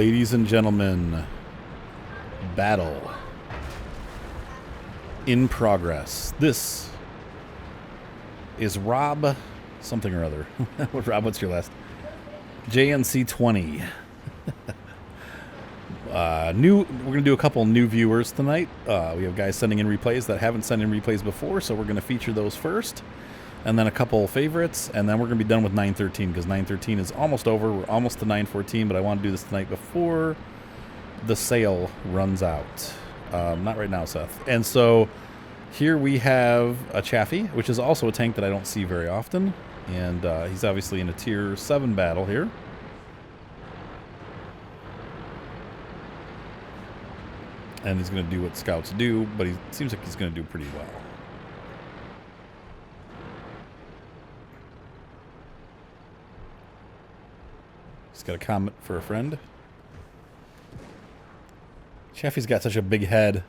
Ladies and gentlemen, battle in progress. This is Rob something or other. Rob, what's your last? JNC 20. We're gonna do a couple new viewers tonight. We have guys sending in replays that haven't sent in replays before, so we're gonna feature those first, and then a couple favorites, and then we're gonna be done with 913 because 913 is almost over. We're almost to 914, but I want to do this tonight before the sale runs out. Not right now, Seth. And so here we have a Chaffee, which is also a tank that I don't see very often, and he's obviously in a tier 7 battle here. And he's going to do what scouts do, but he seems like he's going to do pretty well. He's got a comment for a friend. Chaffee's got such a big head.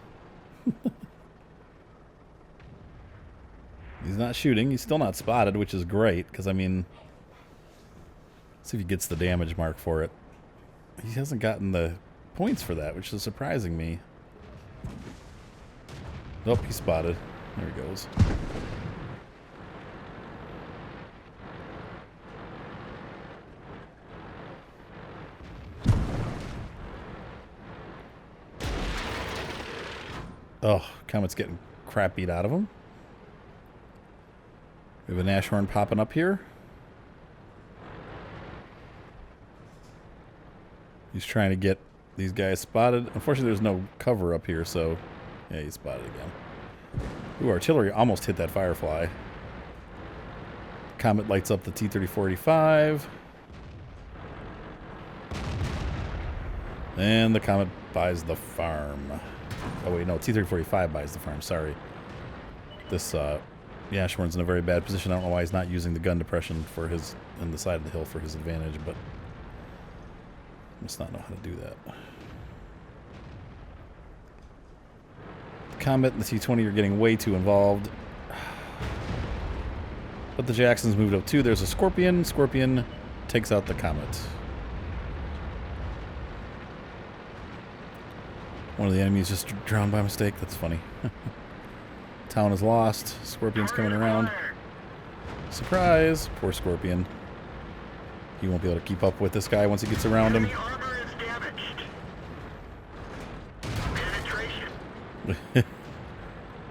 He's not shooting. He's still not spotted, which is great, because, I mean, let's see if he gets the damage mark for it. He hasn't gotten the points for that, which is surprising me. Nope, he's spotted. There he goes. Oh, Comet's getting crap beat out of him. We have a Nashorn popping up here. He's trying to get these guys spotted. Unfortunately, there's no cover up here, so yeah, he's spotted again. Ooh, artillery almost hit that Firefly. Comet lights up the T-3485. And the Comet buys the farm. Oh wait, no, T-3485 buys the farm, sorry. This, Nashorn's in a very bad position. I don't know why he's not using the gun depression for his, in the side of the hill for his advantage, but must not know how to do that. The Comet and the T-20 are getting way too involved. But the Jacksons moved up too. There's a Scorpion. Scorpion takes out the Comet. One of the enemies just drowned by mistake. That's funny. Town is lost. Scorpion's coming around. Surprise! Poor Scorpion. He won't be able to keep up with this guy once he gets around him.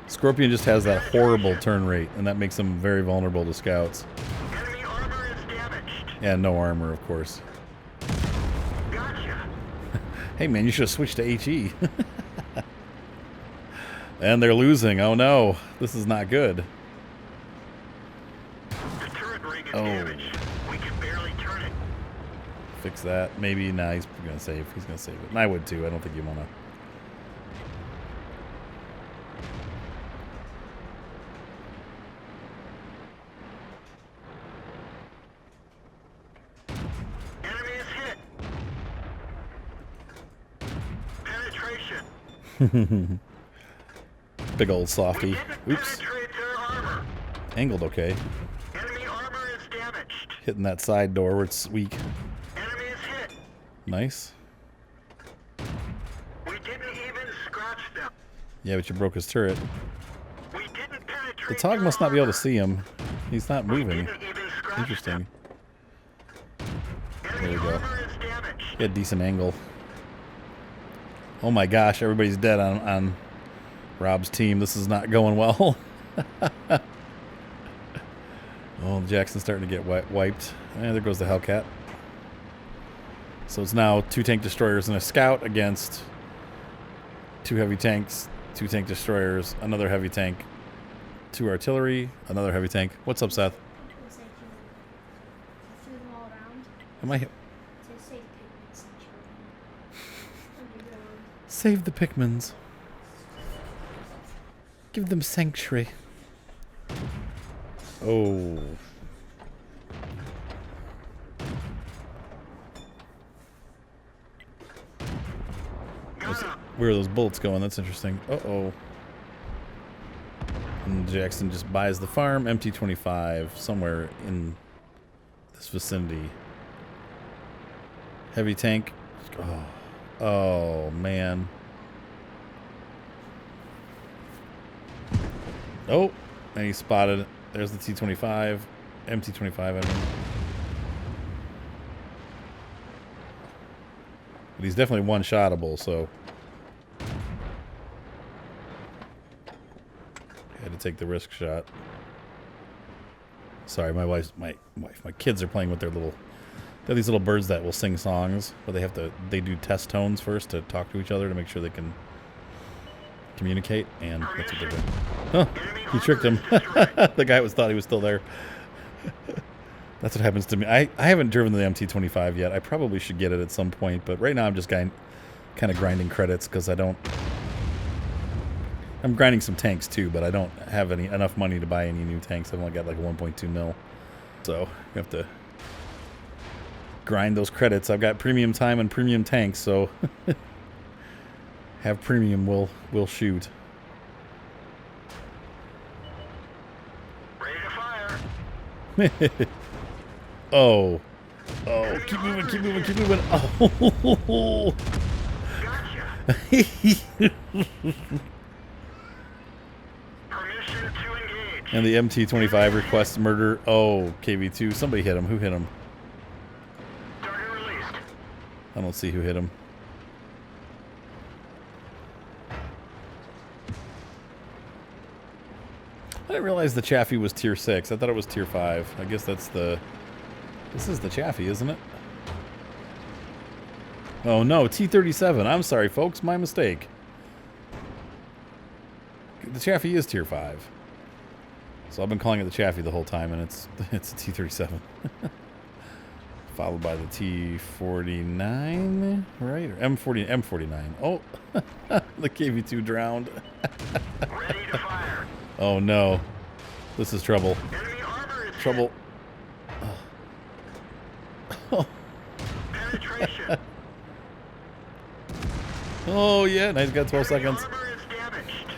Scorpion just has that horrible turn rate, and that makes him very vulnerable to scouts. Enemy armor is damaged. And no armor, of course. Gotcha. Hey man, you should have switched to HE. And they're losing. Oh no, this is not good. The turret ring is Oh. damaged. We can barely turn it. Fix that. Maybe, nah, he's gonna save. He's gonna save it. And I would too. I don't think you wanna. Enemy is hit. Penetration. Big old softy. Didn't Oops. penetrate their armor. Angled okay. Enemy armor is damaged. Hitting that side door where it's weak. Enemy is hit. Nice. We didn't even scratch them. Yeah, but you broke his turret. We didn't penetrate The Tog their must not be able to armor. see him. He's not We moving. didn't even scratch Interesting. them. There Enemy we go. armor is damaged. He had a decent angle. Oh my gosh, everybody's dead on Rob's team. This is not going well. Oh, Jackson's starting to get wiped. And there goes the Hellcat. So it's now 2 tank destroyers and a scout against 2 heavy tanks, 2 tank destroyers, another heavy tank, 2 artillery, another heavy tank. What's up, Seth? Looks like you threw them all around Am I to save Pigment Sanctuary. save the Pikmins? Give them sanctuary. Oh. Where are those bullets going? That's interesting. Uh-oh. And Jackson just buys the farm. MT-25 somewhere in this vicinity. Heavy tank Oh, oh man. Oh, and he spotted. There's the T-25. MT-25, I mean. But he's definitely one-shottable, so. Had to take the risk shot. Sorry, my kids are playing with their little. They're these little birds that will sing songs, but they do test tones first to talk to each other to make sure they can communicate, and that's what they're doing. Oh, he tricked him. The guy thought he was still there. That's what happens to me. I haven't driven the MT-25 yet. I probably should get it at some point, but right now I'm just kind of grinding credits because I'm grinding some tanks too, but I don't have enough money to buy any new tanks. I've only got like 1.2 mil, so you have to grind those credits. I've got premium time and premium tanks, so have premium will shoot. Ready to fire. Oh, keep moving, keep moving, keep moving. Oh, Gotcha. Permission to engage. and the MT-25 requests murder. Oh, KV2. Somebody hit him. Who hit him? Target released. I don't see who hit him. I didn't realize the Chaffee was tier 6. I thought it was tier 5. I guess that's the... This is the Chaffee, isn't it? Oh no, T-37. I'm sorry, folks. My mistake. The Chaffee is tier 5. So I've been calling it the Chaffee the whole time, and it's a T-37. Followed by the T-49, right? Or M49. Oh, the KV2 drowned. Ready to fire. Oh no, this is trouble. Enemy armor is Trouble. hit. Penetration. Oh yeah, and he's got 12 seconds. Enemy armor is damaged.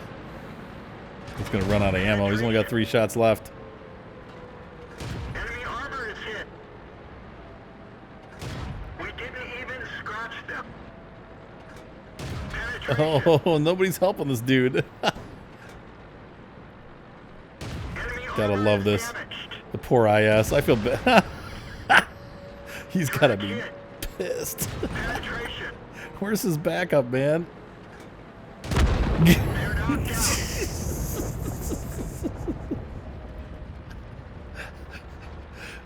He's gonna run out of ammo. He's only got 3 shots left. Enemy armor is hit. We didn't even scratch them. Penetration. Oh, nobody's helping this dude. Enemy Gotta armor love is this. damaged. The poor IS. I feel bad. He's gotta be Hit. pissed. Penetration. Where's his backup, man? They're knocked out.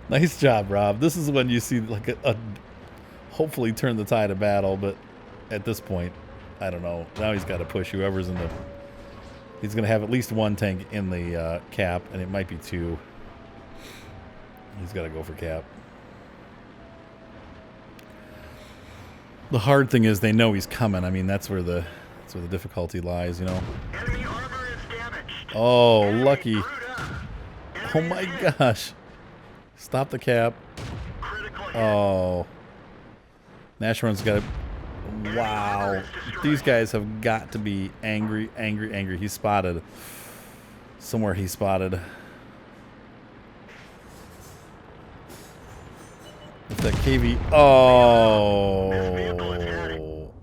Nice job, Rob. This is when you see like a hopefully turn the tide of battle, but at this point, I don't know. Now he's got to push whoever's in the... He's going to have at least 1 tank in the cap, and it might be 2. He's got to go for cap. The hard thing is they know he's coming. I mean, that's where the difficulty lies, you know. Enemy armor is damaged. Oh, Enemy lucky. screwed up. Oh Enemy my hit. gosh. Stop the cap. Critical hit. Oh. Nashorn's got to... Wow. These guys have got to be angry, angry, angry. He's spotted. Somewhere he spotted. If that KV... Oh.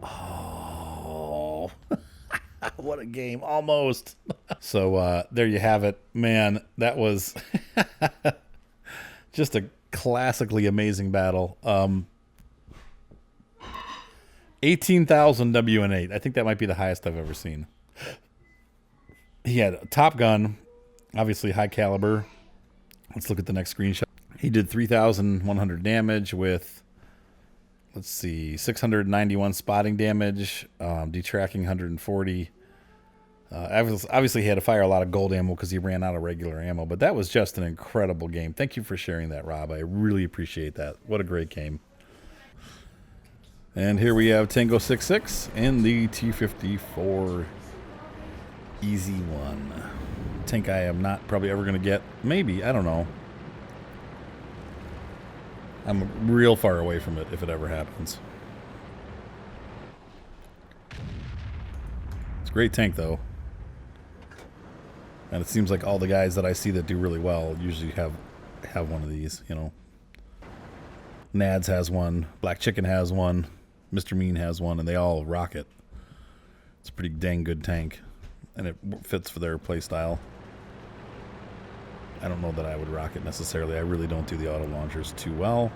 Oh. What a game. Almost. So there you have it. Man, that was just a classically amazing battle. 18,000 WN8. I think that might be the highest I've ever seen. He had a Top Gun, obviously high caliber. Let's look at the next screenshot. He did 3,100 damage with, let's see, 691 spotting damage, detracking 140. Obviously, he had to fire a lot of gold ammo because he ran out of regular ammo. But that was just an incredible game. Thank you for sharing that, Rob. I really appreciate that. What a great game. And here we have Tango 66 and the T-54 Easy One. Tank I am not probably ever going to get. Maybe. I don't know. I'm real far away from it if it ever happens. It's a great tank, though. And it seems like all the guys that I see that do really well usually have one of these, you know. Nads has one. Black Chicken has one. Mr. Mean has one, and they all rock it. It's a pretty dang good tank, and it fits for their play style. I don't know that I would rock it necessarily. I really don't do the auto launchers too well.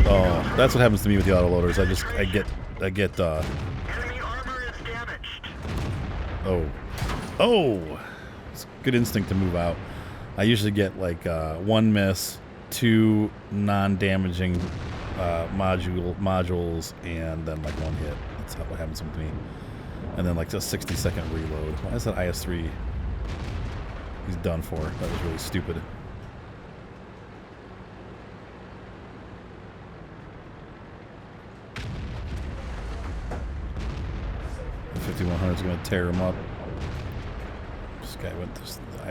Oh, that's what happens to me with the auto loaders. I get Enemy armor is damaged. oh, it's good instinct to move out. I usually get like one miss, two non-damaging modules, and then like one hit. That's what happens with me. And then like just 60-second reload. Why is that IS-3? He's done for. That was really stupid. The 5100 is going to tear him up. This guy went. The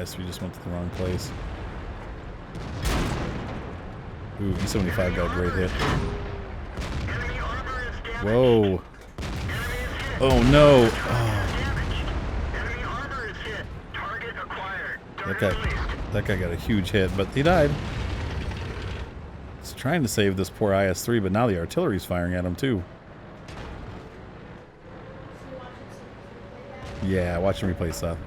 IS-3 just went to the wrong place. Ooh, E75 got a great hit. Enemy armor is damaged. Whoa. Enemy is hit. Oh no. Oh, Damaged. Enemy armor is hit. Target acquired. Target released. that guy got a huge hit, but he died. He's trying to save this poor IS-3, but now the artillery's firing at him too. Yeah, watch him replay Seth.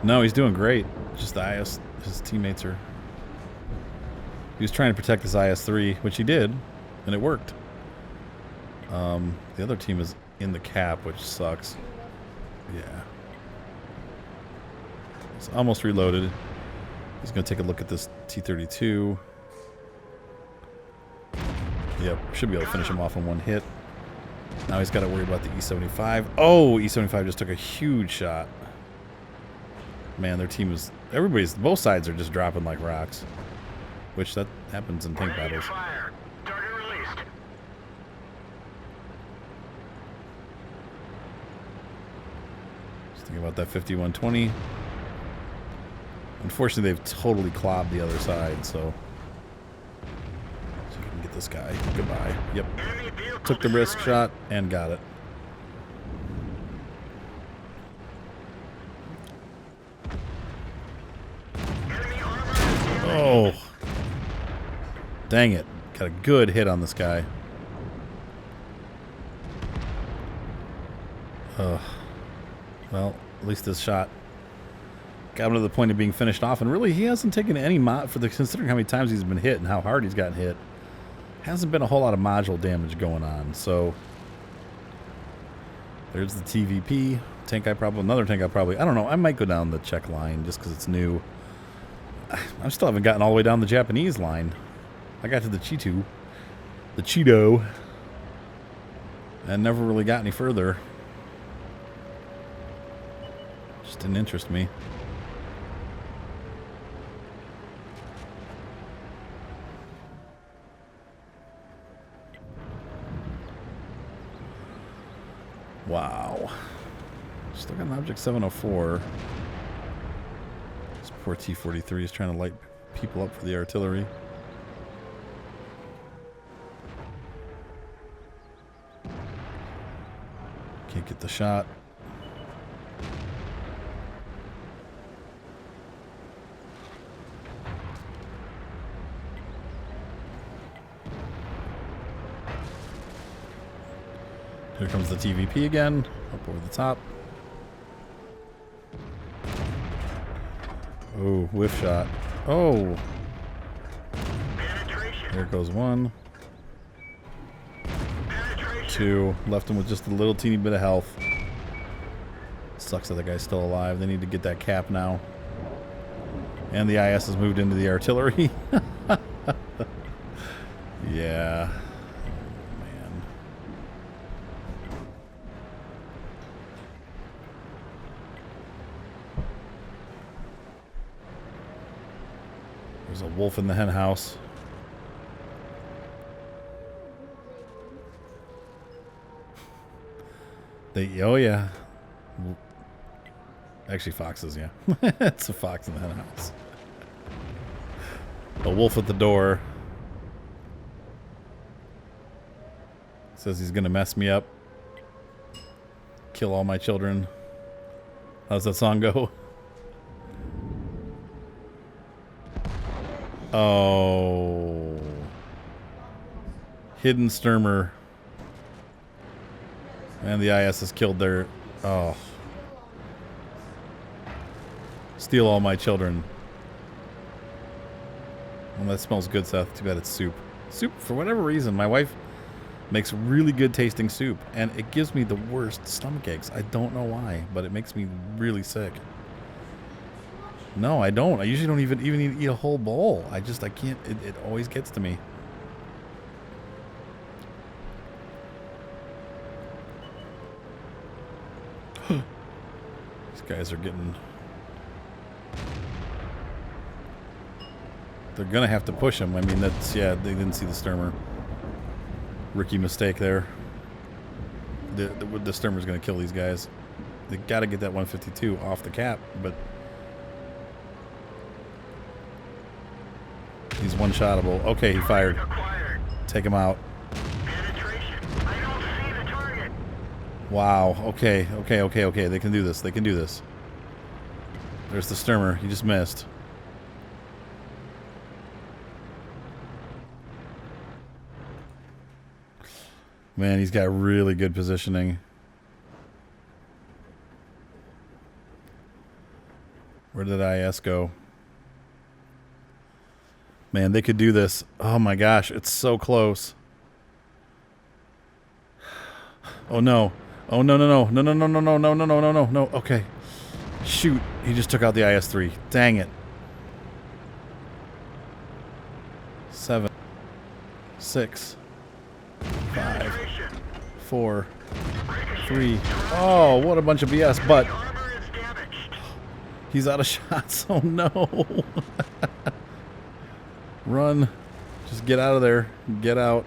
No, he's doing great. Just the IS, his teammates are... He was trying to protect his IS-3, which he did, and it worked. The other team is in the cap, which sucks. Yeah. It's almost reloaded. He's going to take a look at this T-32. Yep, should be able to finish him off in one hit. Now he's got to worry about the E-75. Oh, E-75 just took a huge shot. Man, their team is... both sides are just dropping like rocks. Which, that happens in tank Ready to battles. fire. Target released. Just thinking about that 5120. Unfortunately, they've totally clobbed the other side, so... So we can get this guy. Goodbye. Yep. Enemy vehicle Took the risk destroyed. shot and got it. Enemy armor is damaged. Oh. Dang it. Got a good hit on this guy. Well, at least this shot got him to the point of being finished off. And really, he hasn't taken any considering how many times he's been hit and how hard he's gotten hit. Hasn't been a whole lot of module damage going on. So there's the TVP. Another tank I don't know. I might go down the Czech line just because it's new. I still haven't gotten all the way down the Japanese line. I got to the Cheeto, and never really got any further. Just didn't interest me. Wow. Still got an Object 704. This poor T-43 is trying to light people up for the artillery. Can't get the shot. Here comes the TVP again, up over the top. Oh, whiff shot. Oh, Penetration. there goes one. Penetration. Two. Left him with just a little teeny bit of health. Sucks that the guy's still alive. They need to get that cap now. And the IS has moved into the artillery. Yeah. Oh, man. There's a wolf in the hen house. Oh yeah. Actually, foxes, yeah. It's a fox in the hen house. A wolf at the door. Says he's gonna mess me up. Kill all my children. How's that song go? Oh. Hidden Sturmer. And the IS has killed their... Oh. Steal all my children. Well, that smells good, Seth. Too bad it's soup. Soup, for whatever reason, my wife makes really good tasting soup, and it gives me the worst stomach aches. I don't know why, but it makes me really sick. No, I don't. I usually don't even eat a whole bowl. I can't. It always gets to me. These guys are getting... They're going to have to push him. I mean, that's... Yeah, they didn't see the Sturmer. Rookie mistake there. The Sturmer's going to kill these guys. They got to get that 152 off the cap, but... He's one-shottable. Okay, he fired. Take him out. Wow. Okay. They can do this. They can do this. There's the Sturmer. He just missed. Man, he's got really good positioning. Where did IS go? Man, they could do this. Oh my gosh, it's so close. Oh no. Oh no. Okay. Shoot. He just took out the IS-3. Dang it. 7, 6, 5, 4, 3. Oh, what a bunch of BS, but he's out of shots. Oh no. Run. Just get out of there. Get out.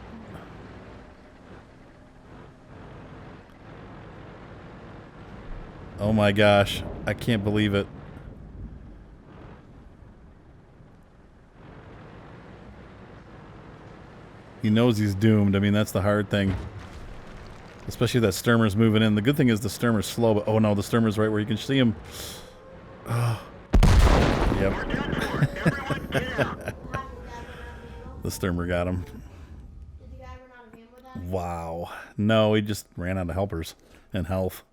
Oh my gosh. I can't believe it. He knows he's doomed. I mean, that's the hard thing. Especially that Sturmer's moving in. The good thing is the Sturmer's slow, but oh no, the Sturmer's right where you can see him. Oh. Yep. The Sturmer got him. Did the guy run out of ammo, Dad? Wow. No, he just ran out of helpers and health.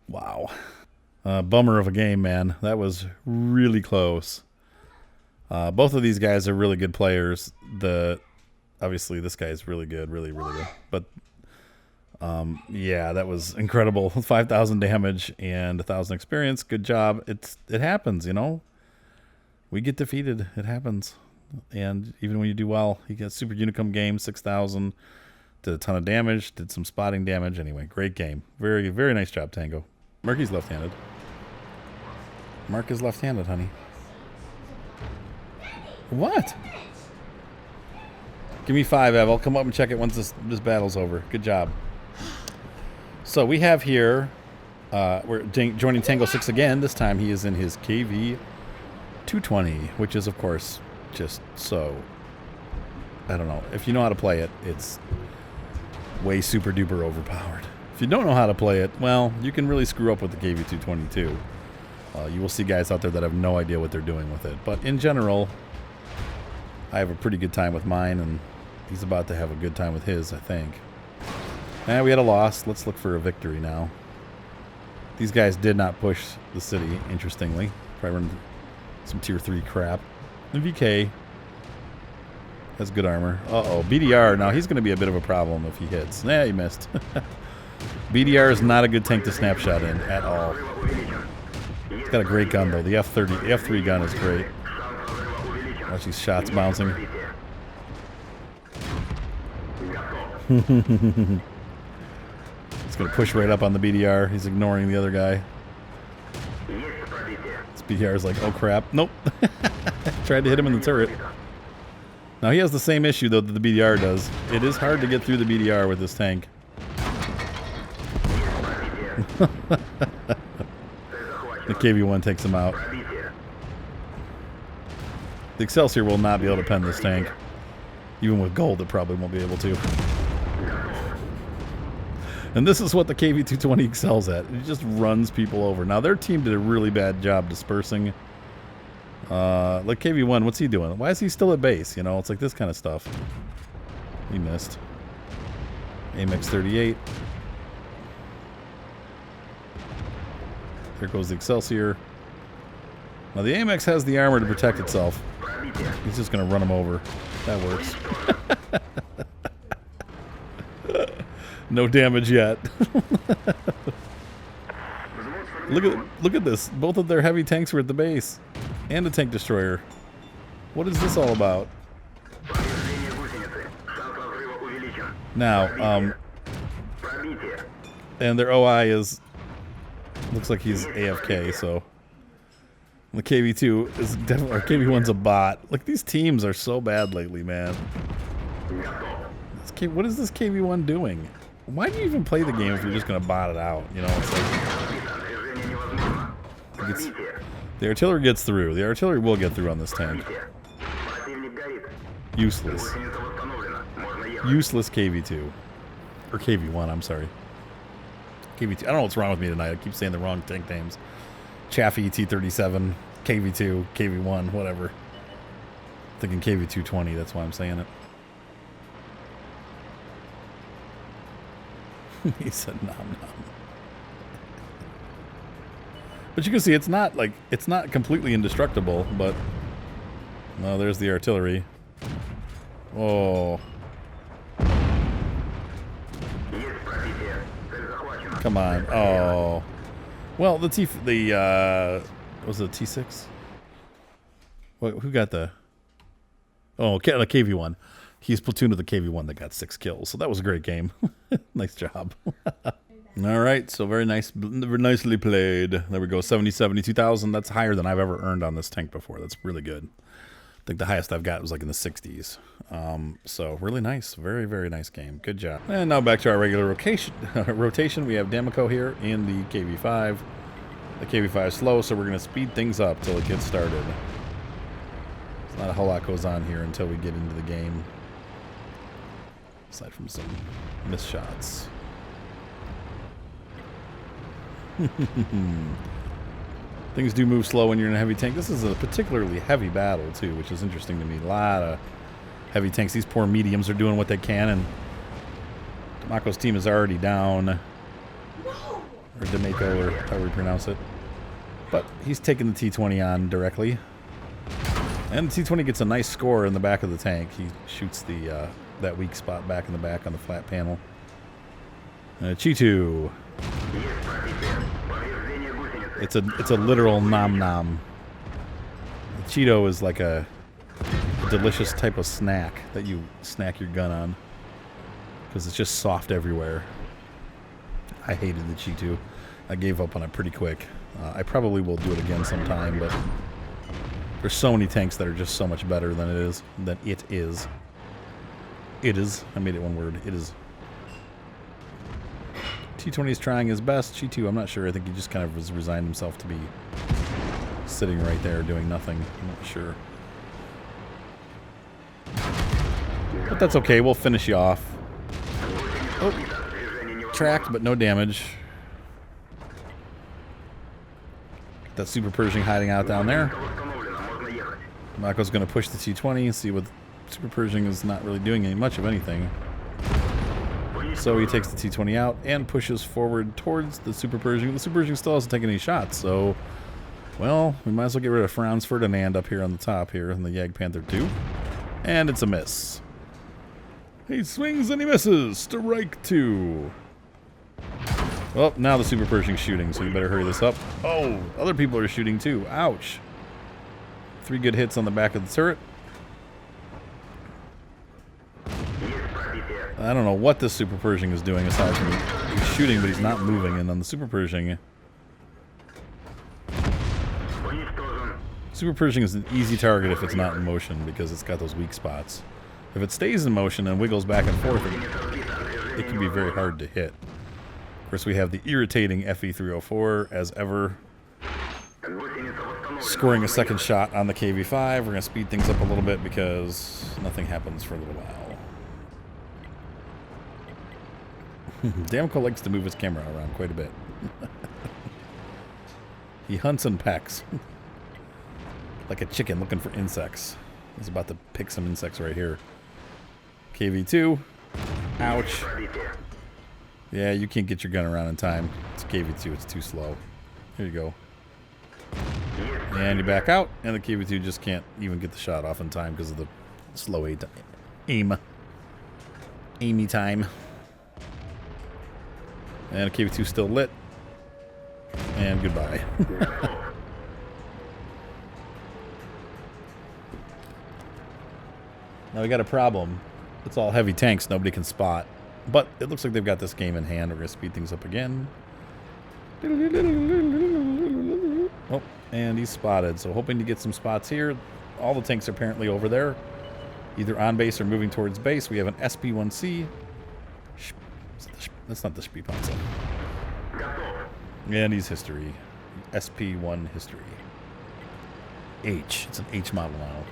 Wow. Bummer of a game, man. That was really close. Both of these guys are really good players. Obviously, this guy is really good, really good. But, yeah, that was incredible. 5,000 damage and 1,000 experience. Good job. It happens, you know. We get defeated. It happens. And even when you do well, you get Super Unicum game, 6,000. Did a ton of damage. Did some spotting damage. Anyway, great game. Very, very nice job, Tango. Murky's left-handed. Mark is left-handed, honey. What? Give me 5, Ev. I'll come up and check it once this battle's over. Good job. So we have here, we're joining Tango 6 again. This time he is in his KV-220, which is, of course, just so, I don't know. If you know how to play it, it's way super duper overpowered. If you don't know how to play it, well, you can really screw up with the KV-220 too. You will see guys out there that have no idea what they're doing with it. But in general, I have a pretty good time with mine, and he's about to have a good time with his, I think. And we had a loss. Let's look for a victory now. These guys did not push the city, interestingly. Probably run some tier 3 crap. And VK has good armor. Uh-oh, BDR. Now, he's going to be a bit of a problem if he hits. Nah, he missed. BDR is not a good tank to snapshot in at all. He's got a great gun, though. The F3 gun is great. Watch these shots bouncing. He's going to push right up on the BDR. He's ignoring the other guy. This BDR is like, oh crap. Nope. Tried to hit him in the turret. Now he has the same issue, though, that the BDR does. It is hard to get through the BDR with this tank. The KV-1 takes him out. The Excelsior will not be able to pen this tank. Even with gold, it probably won't be able to. And this is what the KV-220 excels at. It just runs people over. Now, their team did a really bad job dispersing. Like KV1, what's he doing? Why is he still at base? You know, it's like this kind of stuff. He missed. AMX 38. There goes the Excelsior. Now the AMX has the armor to protect itself. He's just going to run him over. That works. No damage yet. Look at this. Both of their heavy tanks were at the base. And a tank destroyer. What is this all about? Now, and their OI is... Looks like he's AFK, so... The KV2 is definitely... Or KV1's a bot. Like, these teams are so bad lately, man. What is this KV1 doing? Why do you even play the game if you're just going to bot it out? You know, it's like... the artillery gets through. The artillery will get through on this tank. Useless. Useless KV2. Or KV1, I'm sorry. KV2. I don't know what's wrong with me tonight. I keep saying the wrong tank names. Chaffee, T-37, KV2, KV1, whatever. Thinking KV-220, that's why I'm saying it. He said nom nom. But you can see it's not like it's not completely indestructible, but no, there's the artillery. Oh. Come on. Oh. Well, was it T6? What, who got the... Oh, the KV1. He's platooned with the KV1 that got 6 kills. So that was a great game. Nice job. All right. So very nicely played. There we go. 70, 72,000. That's higher than I've ever earned on this tank before. That's really good. I think the highest I've got was like in the 60s. So really nice. Very, very nice game. Good job. And now back to our regular rotation. We have Damico here in the KV5. The KV5 is slow, so we're going to speed things up till it gets started. There's not a whole lot goes on here until we get into the game. Aside from some missed shots. Things do move slow when you're in a heavy tank. This is a particularly heavy battle, too, which is interesting to me. A lot of heavy tanks. These poor mediums are doing what they can, and Damaco's team is already down. Or Damaco, or however you pronounce it. But he's taking the T-20 on directly. And the T-20 gets a nice score in the back of the tank. He shoots the that weak spot back in the back on the flat panel. Cheetu. It's a literal nom nom. Cheeto is like a delicious type of snack that you snack your gun on, because it's just soft everywhere. I hated the Cheeto. I gave up on it pretty quick. I probably will do it again sometime, but there's so many tanks that are just so much better than it is. It is. I made it one word. It is. T-20 is trying his best. Cheetu, I'm not sure. I think he just kind of resigned himself to be sitting right there doing nothing. I'm not sure. But that's okay. We'll finish you off. Oh. Tracked, but no damage. That Super Pershing hiding out down there. Mako's going to push the T-20 and see what Super Pershing is not really doing much of anything. So he takes the T-20 out and pushes forward towards the Super Pershing. The Super Pershing still hasn't taken any shots, so... Well, we might as well get rid of Franz Ferdinand up here on the top here in the Jagdpanther 2. And it's a miss. He swings and he misses. Strike 2. Well, now the Super Pershing's shooting, so you better hurry this up. Oh, other people are shooting too. Ouch. 3 good hits on the back of the turret. I don't know what this Super Pershing is doing aside from he's shooting, but he's not moving. And on the Super Pershing... Super Pershing is an easy target if it's not in motion, because it's got those weak spots. If it stays in motion and wiggles back and forth, it can be very hard to hit. Of course, we have the irritating FE-304, as ever, scoring a second shot on the KV-5. We're going to speed things up a little bit because nothing happens for a little while. Damico likes to move his camera around quite a bit. He hunts and pecks. like a chicken looking for insects. He's about to pick some insects right here. KV2. Ouch. Yeah, you can't get your gun around in time. It's KV2. It's too slow. Here you go. And you back out, and the KV2 just can't even get the shot off in time because of the slow aim. Aimy time. And the KV2 still lit. And goodbye. Now we got a problem. It's all heavy tanks nobody can spot. But it looks like they've got this game in hand. We're going to speed things up again. Oh, and he's spotted. So hoping to get some spots here. All the tanks are apparently over there. Either on base or moving towards base. We have an SP-1C. That's not the Spipanzer. And he's history. SP-1 history. H. It's an H model now.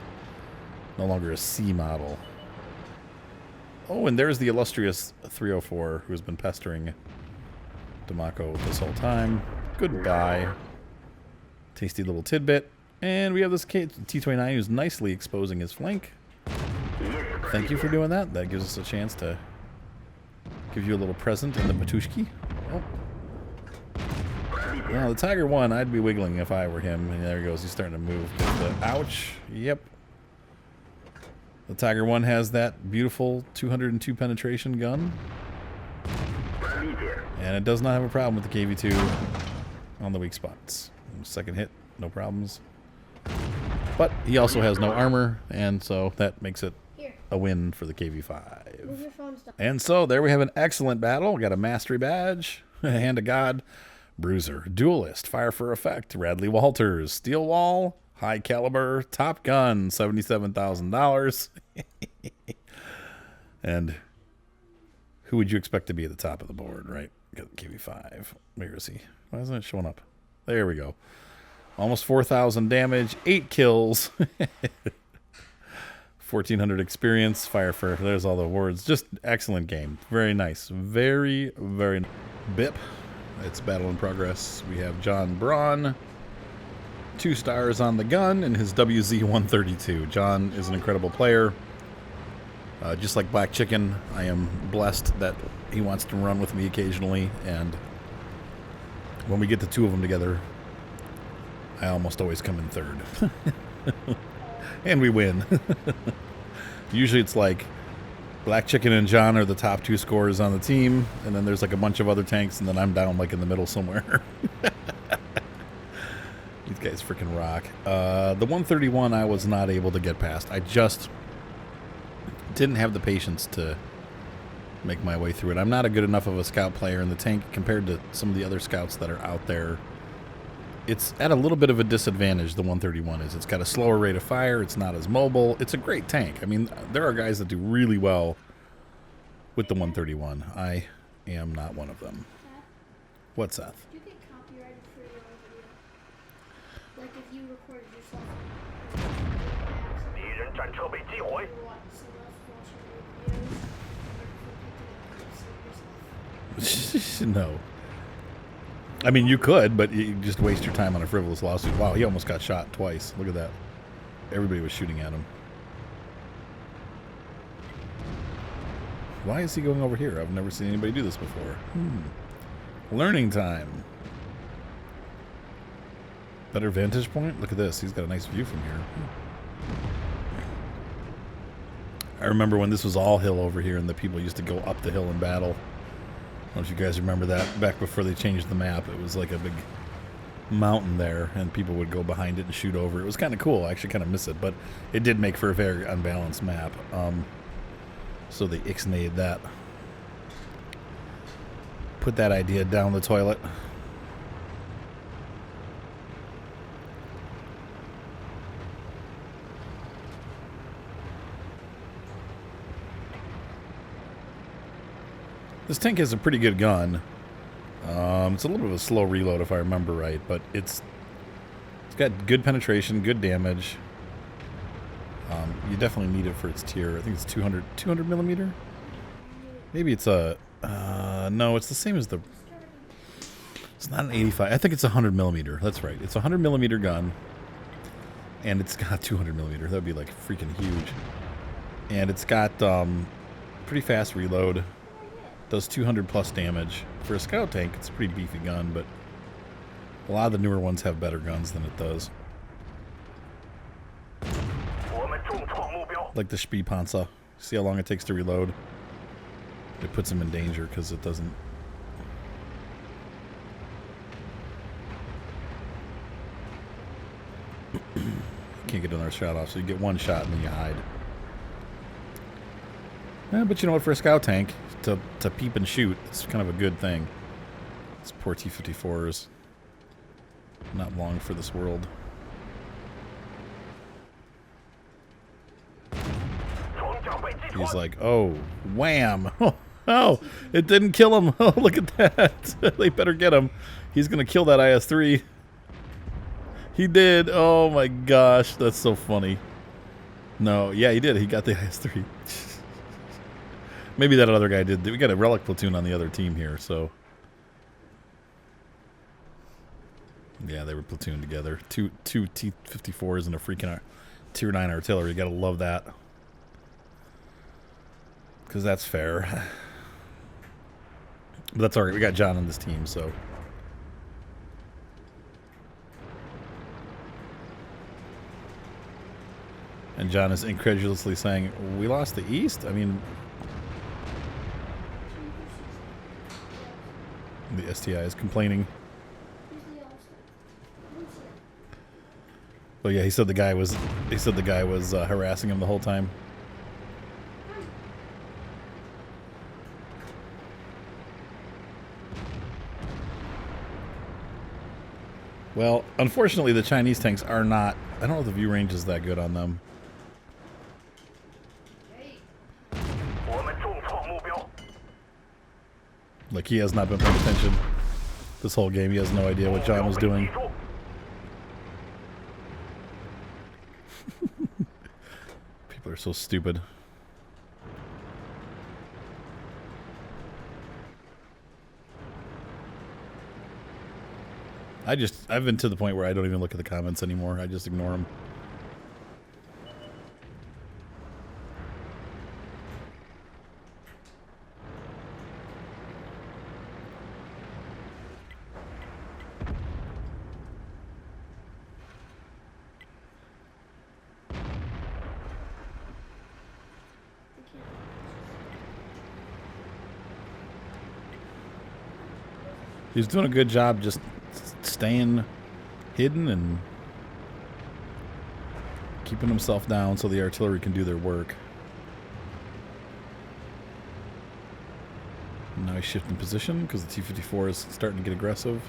No longer a C model. Oh, and there's the illustrious 304 who has been pestering Damaco this whole time. Goodbye. Tasty little tidbit. And we have this T-29 who's nicely exposing his flank. Thank you for doing that. That gives us a chance to give you a little present in the Batushki. Oh. Well, the Tiger 1, I'd be wiggling if I were him. And there he goes. He's starting to move. Ouch. Yep. The Tiger 1 has that beautiful 202 penetration gun. And it does not have a problem with the KV2 on the weak spots. Second hit, no problems. But he also has no armor, and so that makes it a win for the KV5. Move your phone stuff. And so there we have an excellent battle. We got a mastery badge, Hand of God, Bruiser, Duelist, Fire for Effect, Radley Walters, Steel Wall, High Caliber, Top Gun, $77,000. And who would you expect to be at the top of the board, right? Got the KV5. Where is he? Why isn't it showing up? There we go. Almost 4,000 damage, 8 kills. 1,400 experience, Fire for... There's all the awards. Just excellent game. Very nice. Very, very... BIP. It's battle in progress. We have John Braun. 2 stars on the gun and his WZ-132. John is an incredible player. Just like Black Chicken, I am blessed that he wants to run with me occasionally, and when we get the two of them together, I almost always come in third. And we win. Usually it's like Black Chicken and John are the top 2 scorers on the team, and then there's like a bunch of other tanks, and then I'm down like in the middle somewhere. These guys freaking rock. The 131 I was not able to get past. I just didn't have the patience to make my way through it. I'm not a good enough of a scout player in the tank compared to some of the other scouts that are out there. It's at a little bit of a disadvantage, the 131 is. It's got a slower rate of fire. It's not as mobile. It's a great tank. I mean, there are guys that do really well with the 131. I am not one of them. What, Seth? Do you get copyrighted for your own video? Like if you recorded yourself. No. I mean, you could, but you just waste your time on a frivolous lawsuit. Wow, he almost got shot twice. Look at that. Everybody was shooting at him. Why is he going over here? I've never seen anybody do this before. Learning time. Better vantage point? Look at this. He's got a nice view from here. I remember when this was all hill over here and the people used to go up the hill in battle. I don't know if you guys remember that. Back before they changed the map, it was like a big mountain there, and people would go behind it and shoot over. It was kind of cool. I actually kind of miss it, but it did make for a very unbalanced map. So they ixnayed that. Put that idea down the toilet. This tank has a pretty good gun. It's a little bit of a slow reload if I remember right, but it's got good penetration, good damage. You definitely need it for its tier. I think it's 200 millimeter. Maybe it's a no, it's the same as the. It's not an 85. I think it's 100 millimeter. That's right. It's a 100 millimeter gun. And it's got 200 millimeter. That would be like freaking huge. And it's got pretty fast reload. Does 200 plus damage. For a scout tank, it's a pretty beefy gun, but a lot of the newer ones have better guns than it does. Like the Spielpanzer. See how long it takes to reload? It puts him in danger because it doesn't... Can't get another shot off, so you get one shot and then you hide. Yeah, but you know what? For a scout tank, to peep and shoot, it's kind of a good thing. These poor T-54s. Not long for this world. He's like, oh, wham! Oh, it didn't kill him. Oh, look at that. They better get him. He's going to kill that IS-3. He did. Oh my gosh, that's so funny. No, yeah, he did. He got the IS-3. Maybe that other guy did. We got a relic platoon on the other team here, so... Yeah, they were platooned together. Two T-54s and a freaking Tier 9 artillery. You gotta love that. Because that's fair. But that's alright. We got John on this team, so... And John is incredulously saying, we lost the East? I mean... The STI is complaining. But yeah, he said the guy was harassing him the whole time. Well, unfortunately the Chinese tanks are not... I don't know if the view range is that good on them. Like, he has not been paying attention this whole game. He has no idea what John was doing. People are so stupid. I've been to the point where I don't even look at the comments anymore. I just ignore them. He's doing a good job just staying hidden and keeping himself down so the artillery can do their work. And now he's shifting position because the T-54 is starting to get aggressive.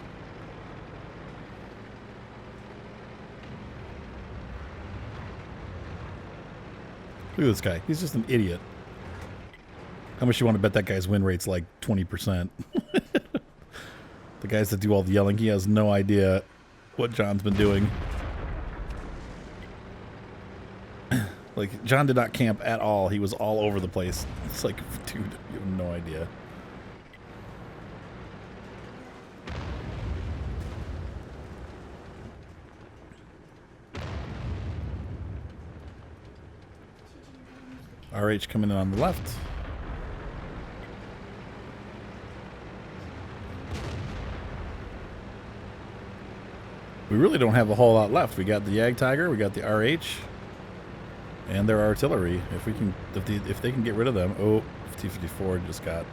Look at this guy. He's just an idiot. How much you want to bet that guy's win rate's like 20%? The guys that do all the yelling, he has no idea what John's been doing. Like, John did not camp at all. He was all over the place. It's like, dude, you have no idea. RH coming in on the left. We really don't have a whole lot left. We got the Jagdtiger, we got the RH, and their artillery. If we can, if they can get rid of them. Oh, T-54 just got.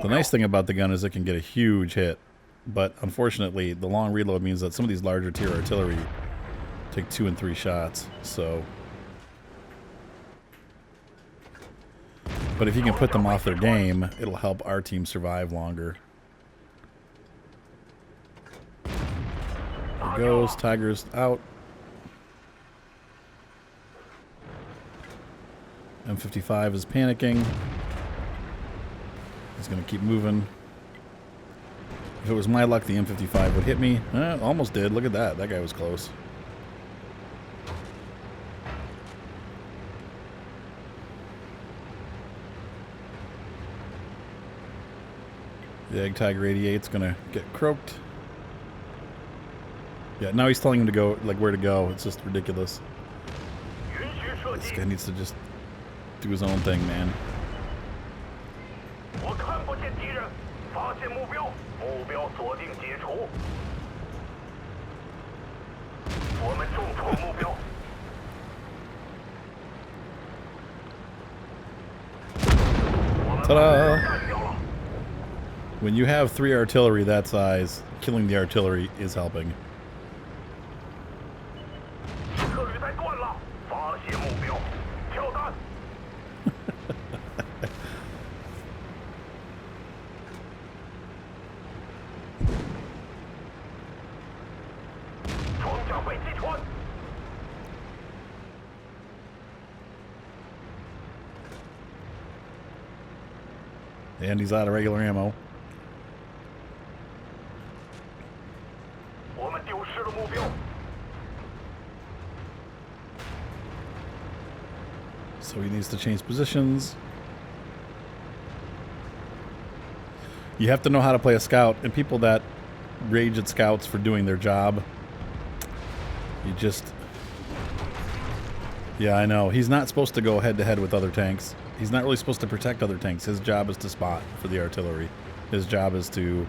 The nice thing about the gun is it can get a huge hit, but unfortunately, the long reload means that some of these larger tier artillery take 2 and 3 shots. So. But if you can put them off their game, it'll help our team survive longer. There goes. Tiger's out. M55 is panicking. He's going to keep moving. If it was my luck, the M55 would hit me. Almost did. Look at that. That guy was close. The Egg Tiger 88's gonna get croaked. Yeah, now he's telling him to go, like where to go. It's just ridiculous. This guy needs to just do his own thing, man. Ta-da! When you have 3 artillery that size, killing the artillery is helping. And he's out of regular ammo. So he needs to change positions. You have to know how to play a scout, and people that rage at scouts for doing their job, you just... Yeah, I know. He's not supposed to go head-to-head with other tanks. He's not really supposed to protect other tanks. His job is to spot for the artillery. His job is to,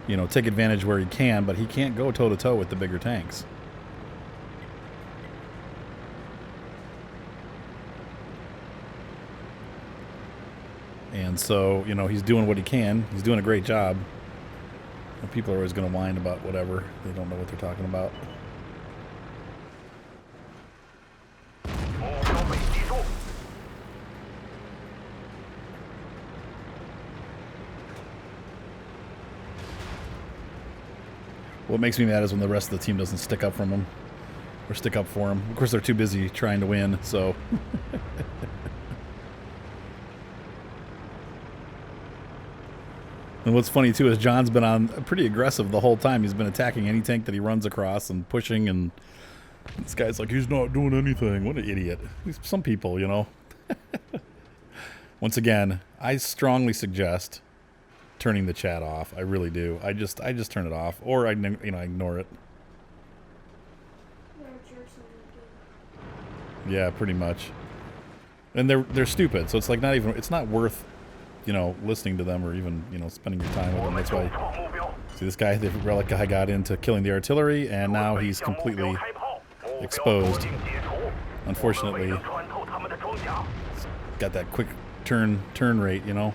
you know, take advantage where he can, but he can't go toe-to-toe with the bigger tanks. And so, you know, he's doing what he can. He's doing a great job. And people are always going to whine about whatever. They don't know what they're talking about. What makes me mad is when the rest of the team doesn't stick up from him. Or stick up for him. Of course, they're too busy trying to win, so... And what's funny, too, is John's been on pretty aggressive the whole time. He's been attacking any tank that he runs across and pushing, and this guy's like, he's not doing anything. What an idiot. Some people, you know. Once again, I strongly suggest turning the chat off. I really do. I just turn it off, or I ignore it. Yeah, pretty much. And they're stupid, so it's like it's not worth, you know, listening to them or even, you know, spending your time with them. That's why. See, this guy, the relic guy, got into killing the artillery, and now he's completely exposed. Unfortunately, he's got that quick turn rate, you know.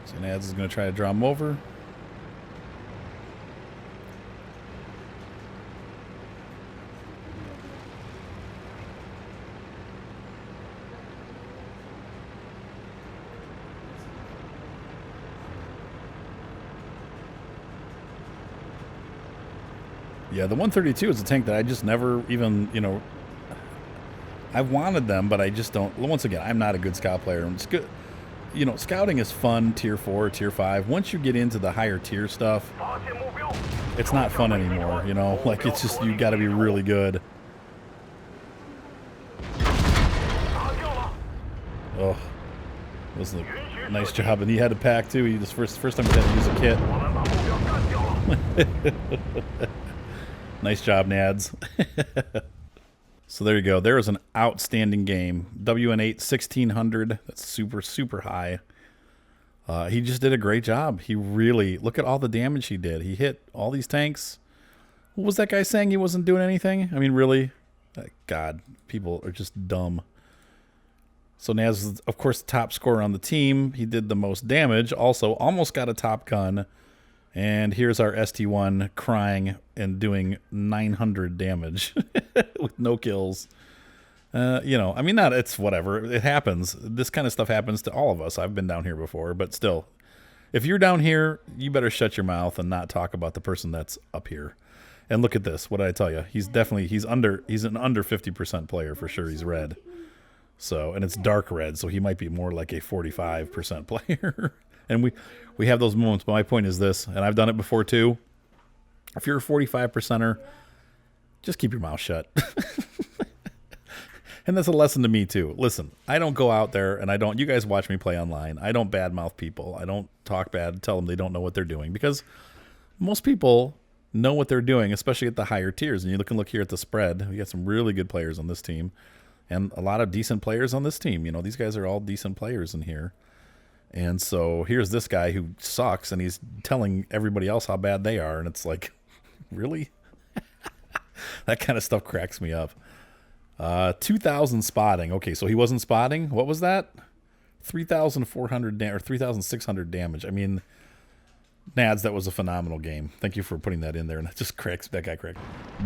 So Nads is going to try to draw him over. Yeah, the 132 is a tank that I just never even, you know, I've wanted them, but I just don't. Once again, I'm not a good scout player. It's good. You know, scouting is fun, tier 4, tier 5. Once you get into the higher tier stuff, it's not fun anymore, you know? Like, it's just, you gotta be really good. Oh, it was a nice job. And he had to pack, too. He just, first time he had to use a kit. Nice job, Nads. So there you go. There is an outstanding game. WN8 1600. That's super, super high. He just did a great job. He really, look at all the damage he did. He hit all these tanks. What was that guy saying? He wasn't doing anything? I mean, really? God, people are just dumb. So Naz is, of course, the top scorer on the team. He did the most damage. Also, almost got a top gun. And here's our ST1 crying and doing 900 damage with no kills. You know, I mean, it's whatever. It happens. This kind of stuff happens to all of us. I've been down here before, but still. If you're down here, you better shut your mouth and not talk about the person that's up here. And look at this. What did I tell you? He's an under 50% player for sure. He's red. So, and it's dark red, so he might be more like a 45% player. And we have those moments, but my point is this, and I've done it before too. If you're a 45%er, just keep your mouth shut. And that's a lesson to me too. Listen, I don't go out there and you guys watch me play online. I don't badmouth people. I don't talk bad, tell them they don't know what they're doing, because most people know what they're doing, especially at the higher tiers. And you look here at the spread. We got some really good players on this team and a lot of decent players on this team. You know, these guys are all decent players in here. And so here's this guy who sucks, and he's telling everybody else how bad they are. And it's like, really? That kind of stuff cracks me up. 2,000 spotting. Okay, so he wasn't spotting. What was that? 3,400 or 3,600 damage. I mean, Nads, that was a phenomenal game. Thank you for putting that in there. And that just cracks. That guy cracked.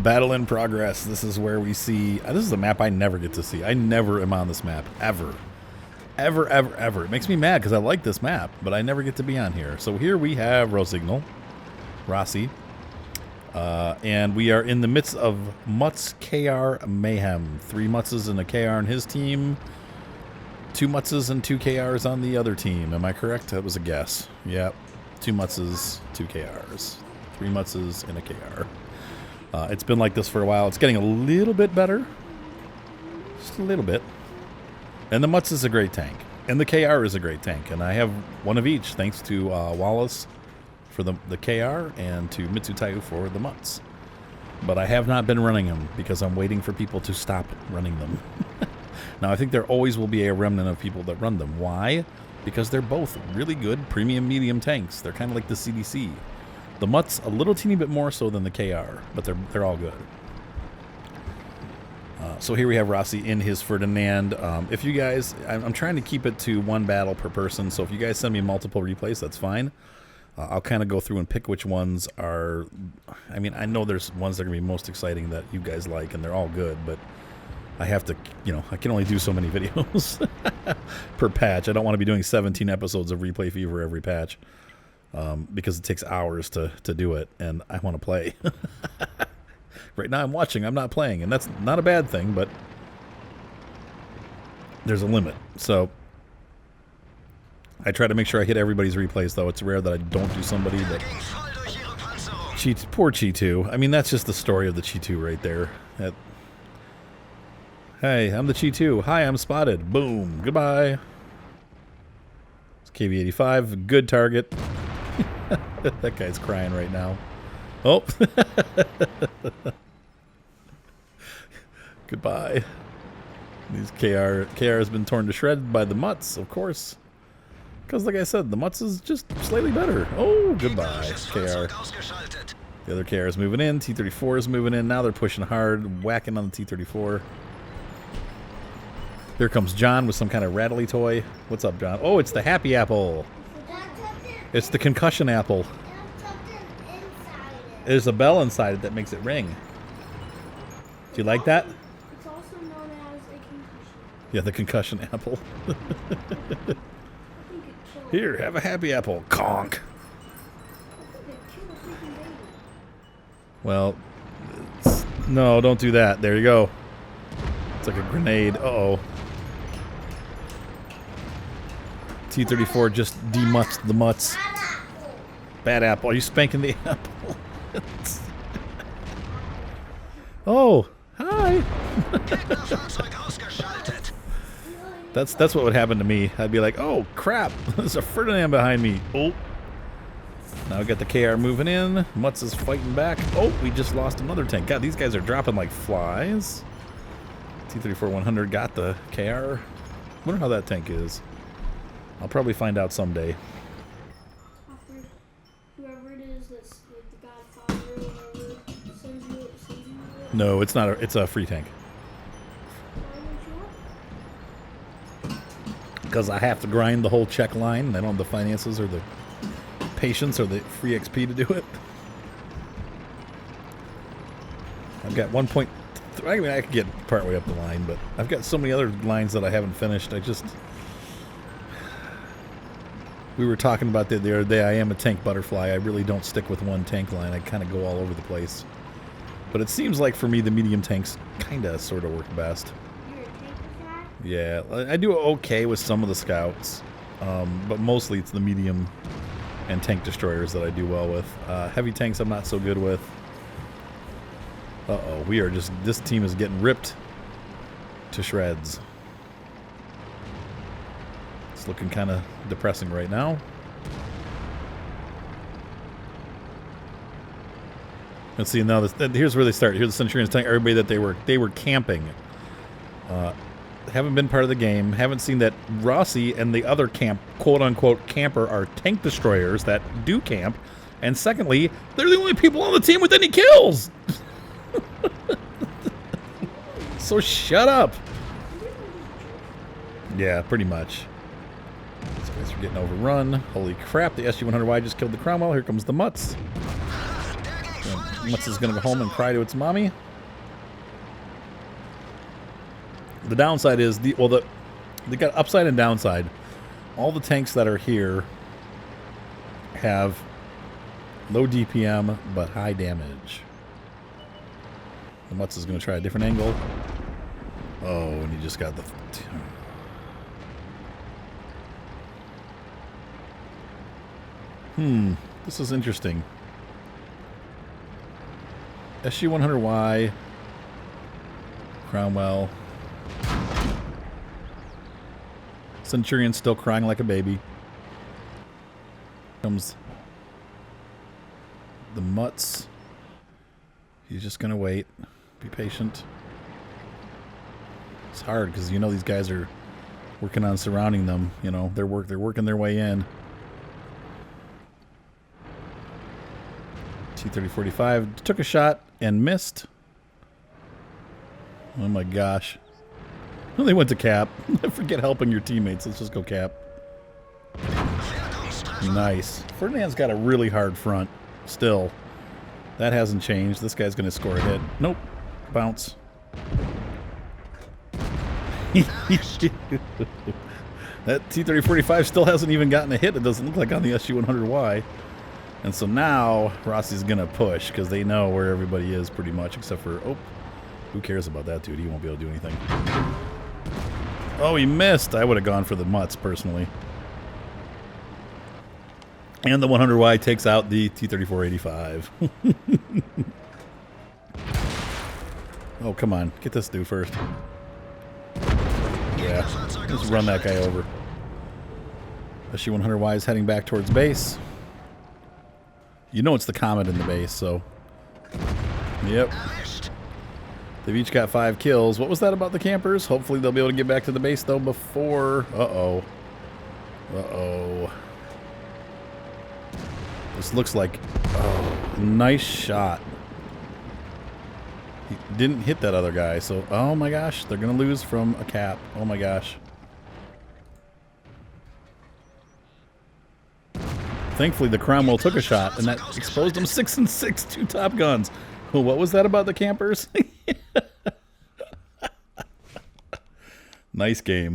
Battle in progress. This is where we see. This is a map I never get to see. I never am on this map ever. Ever, ever, ever. It makes me mad because I like this map, but I never get to be on here. So here we have Rosignal, Rossi. And we are in the midst of Mutz KR Mayhem. 3 Mutzes and a KR in his team. 2 Mutzes and 2 KRs on the other team. Am I correct? That was a guess. Yep. 2 Mutzes, 2 KRs. 3 Mutzes and a KR. It's been like this for a while. It's getting a little bit better. Just a little bit. And the Mutz is a great tank. And the KR is a great tank. And I have one of each, thanks to Wallace for the KR and to Mitsutayu for the Mutz. But I have not been running them because I'm waiting for people to stop running them. Now, I think there always will be a remnant of people that run them. Why? Because they're both really good premium medium tanks. They're kind of like the CDC. The Mutz a little teeny bit more so than the KR, but they're all good. So here we have Rossi in his Ferdinand. If you guys, I'm trying to keep it to 1 battle per person, so if you guys send me multiple replays, that's fine. I'll kind of go through and pick which ones are, I mean, I know there's ones that are going to be most exciting that you guys like, and they're all good, but I have to, you know, I can only do so many videos per patch. I don't want to be doing 17 episodes of Replay Fever every patch because it takes hours to do it, and I want to play. Right now I'm watching, I'm not playing, and that's not a bad thing, but there's a limit. So I try to make sure I hit everybody's replays, though. It's rare that I don't do somebody that... Poor Chi2. I mean, that's just the story of the Chi2 right there. Hey, I'm the Chi2. Hi, I'm spotted. Boom. Goodbye. It's KV-85. Good target. That guy's crying right now. Oh. Goodbye. These KR has been torn to shreds by the Mutz, of course. Because, like I said, the Mutz is just slightly better. Oh, goodbye, KR. The other KR is moving in. T-34 is moving in. Now they're pushing hard, whacking on the T-34. Here comes John with some kind of rattly toy. What's up, John? Oh, it's the Happy Apple. It's the concussion apple. There's a bell inside it that makes it ring. Do you like that? It's also known as a concussion. Yeah, the concussion apple. I think it killed. Here, have a Happy Apple. Conk. I think it killed a freaking baby. Well, no, don't do that. There you go. It's like a grenade. Uh-oh. T-34 just demutzed the Mutz. Bad apple. Are you spanking the apple? Oh, hi. That's what would happen to me. I'd be like, oh, crap. There's a Ferdinand behind me. Oh. Now we got the KR moving in. Mutz is fighting back. Oh, we just lost another tank. God, these guys are dropping like flies. T-34-100 got the KR. Wonder how that tank is. I'll probably find out someday. After whoever it is that's like the Godfather or whatever sends you it. No, it's not. It's a free tank. Why don't you want it? Because I have to grind the whole check line, and I don't have the finances or the patience or the free XP to do it. I've got 1.3. I mean, I could get partway up the line, but I've got so many other lines that I haven't finished. We were talking about that the other day. I am a tank butterfly. I really don't stick with one tank line. I kind of go all over the place. But it seems like for me the medium tanks kind of sort of work best. You're a tank guy? Yeah, I do okay with some of the scouts, but mostly it's the medium and tank destroyers that I do well with. Heavy tanks I'm not so good with. Uh-oh, this team is getting ripped. to shreds. It's looking kind of depressing right now. Let's see now. Here's where they start. Here's the Centurions telling everybody that they were camping. Haven't been part of the game. Haven't seen that Rossi and the other quote unquote camper are tank destroyers that do camp. And secondly, they're the only people on the team with any kills. So shut up. Yeah, pretty much. These guys are getting overrun. Holy crap, the SG-100Y just killed the Cromwell. Here comes the Mutz. Mutz is going to go home and cry to its mommy. The downside is, they got upside and downside. All the tanks that are here have low DPM, but high damage. The Mutz is going to try a different angle. Oh, and he just got the... This is interesting. SG-100Y. Cromwell. Centurion still crying like a baby. Comes the Mutz. He's just going to wait. Be patient. It's hard because you know these guys are working on surrounding them. You know, they're working their way in. T-30-45 took a shot and missed. Oh my gosh. Well, they went to cap. Forget helping your teammates. Let's just go cap. Nice. Ferdinand's got a really hard front still. That hasn't changed. This guy's going to score a hit. Nope. Bounce. That T-30-45 still hasn't even gotten a hit. It doesn't look like on the SG-100Y. And so now Rossi's going to push because they know where everybody is pretty much except for... Oh, who cares about that dude? He won't be able to do anything. Oh, he missed. I would have gone for the Mutz personally. And the 100Y takes out the T-34-85. Oh, come on. Get this dude first. Yeah. Just run that guy over. SG-100Y is heading back towards base. You know it's the Comet in the base, so... Yep. They've each got 5 kills. What was that about the campers? Hopefully they'll be able to get back to the base, though, before... Uh-oh. Uh-oh. This looks like... Oh, nice shot. He didn't hit that other guy, so... Oh, my gosh. They're going to lose from a cap. Oh, my gosh. Thankfully, the Cromwell took a shot, and that exposed them 6 and 6, 2 Top Guns. Well, what was that about the campers? Nice game.